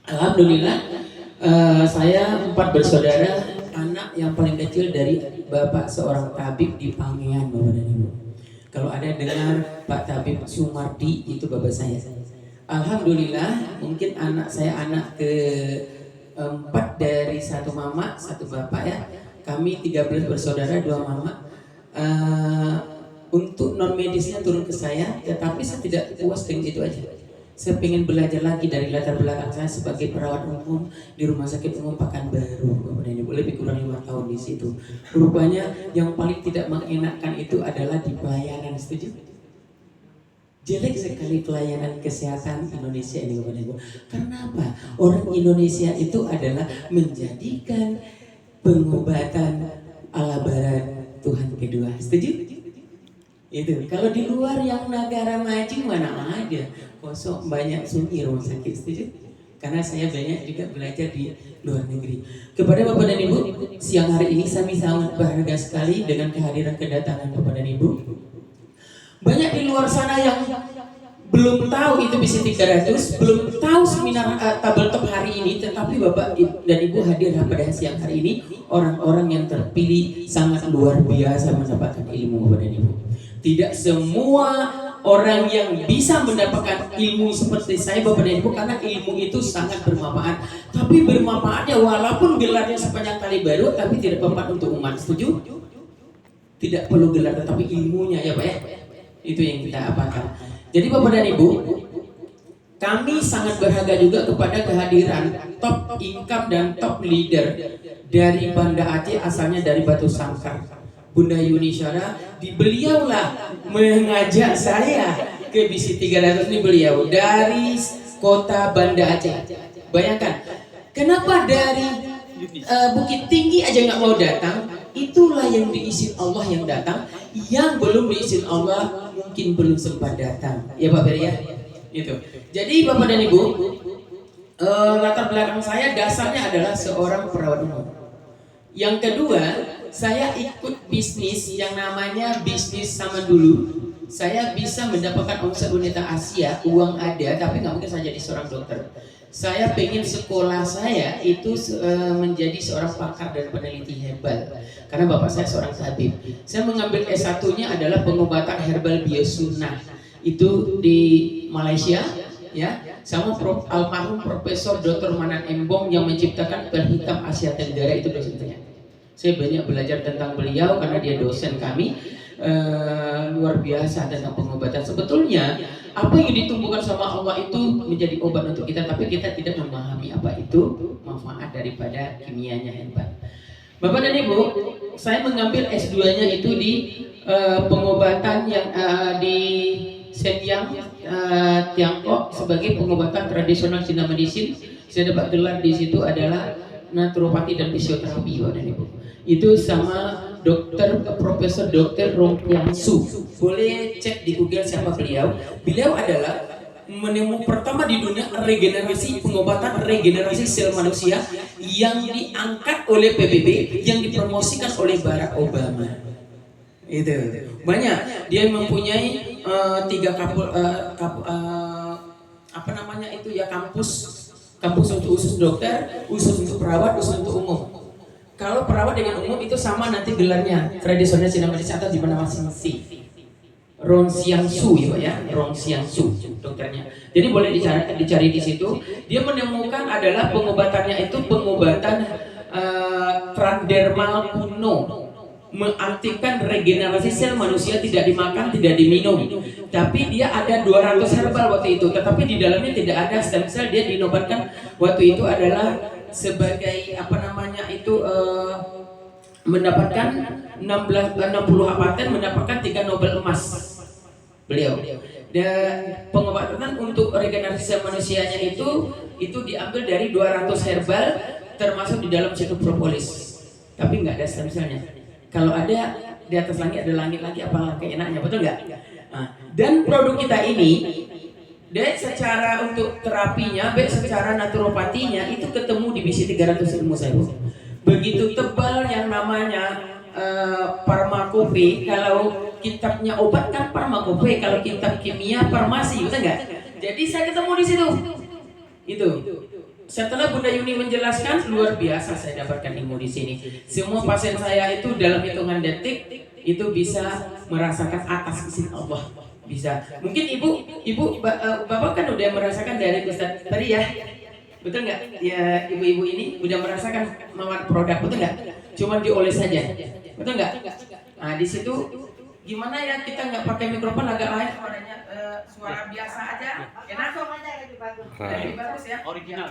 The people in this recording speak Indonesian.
Alhamdulillah, saya 4 bersaudara, anak yang paling kecil dari bapak seorang tabib di Pangean, Bapak dan Ibu. Kalau ada dengar Pak Tabib Sumardi, itu bapak saya. Alhamdulillah, mungkin anak saya anak keempat dari satu mama, satu bapak ya. Kami 13 bersaudara, 2 mama. Eh, untuk non medisnya turun ke saya, tetapi saya tidak puas dengan itu aja. Saya ingin belajar lagi dari latar belakang saya sebagai perawat umum di Rumah Sakit Umum Pekanbaru, Bapak dan Ibu, lebih kurang 5 tahun di situ. Rupanya yang paling tidak mengenakan itu adalah di pelayanan, setuju? Jelek sekali pelayanan kesehatan Indonesia ini, Bapak dan Ibu. Karena apa? Orang Indonesia itu adalah menjadikan pengobatan ala barat Tuhan kedua. Setuju? Itu. Kalau di luar yang negara maju mana ada kosong, banyak sunyi rumah sakit. Setuju? Karena saya banyak juga belajar di luar negeri. Kepada Bapak dan Ibu, siang hari ini kami sangat berharga sekali dengan kehadiran kedatangan Bapak dan Ibu. Banyak di luar sana yang belum tahu itu BC 300, belum tahu seminar tabletop hari ini, tetapi Bapak dan Ibu hadir pada siang hari ini, orang-orang yang terpilih sangat luar biasa mendapatkan ilmu, Bapak dan Ibu. Tidak semua orang yang bisa mendapatkan ilmu seperti saya, Bapak dan Ibu, karena ilmu itu sangat bermanfaat. Tapi bermanfaatnya walaupun gelarnya sepanjang kali baru, tapi tidak bermanfaat untuk umat. Setuju? Tidak perlu gelar, tetapi ilmunya ya Pak ya. Itu yang kita apakan. Jadi Bapak dan Ibu, kami sangat berharga juga kepada kehadiran top income dan top leader dari Banda Aceh, asalnya dari Batu Sangkar, Bunda Yuni Syara. Beliaulah mengajak saya ke BC 300 ini, beliau dari kota Banda Aceh. Bayangkan, kenapa dari Bukit Tinggi aja nggak mau datang? Itulah yang diizin Allah yang datang. Yang belum diizin Allah mungkin belum sempat datang. Ya Pak Beri ya. Itu. Jadi Bapak dan Ibu, latar belakang saya dasarnya adalah seorang perawat umum. Yang kedua, saya ikut bisnis yang namanya bisnis sama dulu. Saya bisa mendapatkan omset wanita Asia, uang ada, tapi nggak mungkin saya jadi seorang dokter. Saya pengen sekolah saya itu menjadi seorang pakar dan peneliti herbal. Karena bapak saya seorang tabib. Saya mengambil S1-nya adalah pengobatan herbal biosunnah. Itu di Malaysia, ya, sama almarhum Profesor Dr. Manan Embong yang menciptakan pil hitam Asia Tenggara, itu dosennya. Saya banyak belajar tentang beliau karena dia dosen kami. Luar biasa tentang pengobatan. Sebetulnya apa yang ditumbuhkan sama Allah itu menjadi obat untuk kita, tapi kita tidak memahami apa itu manfaat daripada kimianya hebat. Bapak dan Ibu, saya mengambil S2-nya itu di pengobatan yang di Shenyang, Tiongkok, sebagai pengobatan tradisional Cina medicine. Saya dapat gelar di situ adalah naturopati dan fisioterapi, Bapak dan Ibu. Itu sama Profesor Dr. Rong Yang Su. Boleh cek di Google siapa beliau. Beliau adalah menemu pertama di dunia regenerasi, pengobatan regenerasi sel manusia yang diangkat oleh PBB, yang dipromosikan oleh Barack Obama. Itu banyak. Dia mempunyai 3 apa namanya itu ya, kampus untuk khusus dokter, khusus untuk perawat, khusus untuk umum. Kalau perawat dengan umum itu sama nanti gelarnya tradisional Cina medicine atau di mana masing-masing. Rong Xiang Su ya Pak ya, Rong Xiang Su dokternya. Jadi boleh dicari di situ. Dia menemukan adalah pengobatannya itu pengobatan transdermal kuno, mengartikan regenerasi sel manusia, tidak dimakan, tidak diminum. Tapi dia ada 200 herbal waktu itu, tetapi di dalamnya tidak ada stem cell. Dia dinobatkan waktu itu adalah sebagai apa namanya itu mendapatkan 60 paten, mendapatkan 3 Nobel emas beliau. Dan pengobatan untuk regenerasi sel manusianya itu diambil dari 200 herbal, termasuk di dalam situ propolis. Tapi nggak ada stem cellnya. Kalau ada di atas langit ada langit lagi, apa keenaknya, betul nggak? Nah, dan produk kita ini, baik secara untuk terapinya, baik secara naturopatinya, itu ketemu di BC 300 ilmu saya. Begitu tebal yang namanya farmakope. Kalau kitabnya obat kan farmakope, kalau kitab kimia farmasi, betul nggak? Jadi saya ketemu di situ. Itu Setelah Bunda Yuni menjelaskan, luar biasa saya dapatkan ilmu di sini. Semua pasien saya itu dalam hitungan detik itu bisa merasakan atas izin Allah. Bisa. Mungkin bapak kan udah merasakan dari Ustaz tadi ya. Betul nggak? Ya ibu-ibu ini udah merasakan mawar produk, betul nggak? Cuma dioles saja, betul nggak? Nah di situ gimana ya kita nggak pakai mikrofon agak lain suaranya, suara biasa aja, enak. Lebih bagus ya. Original.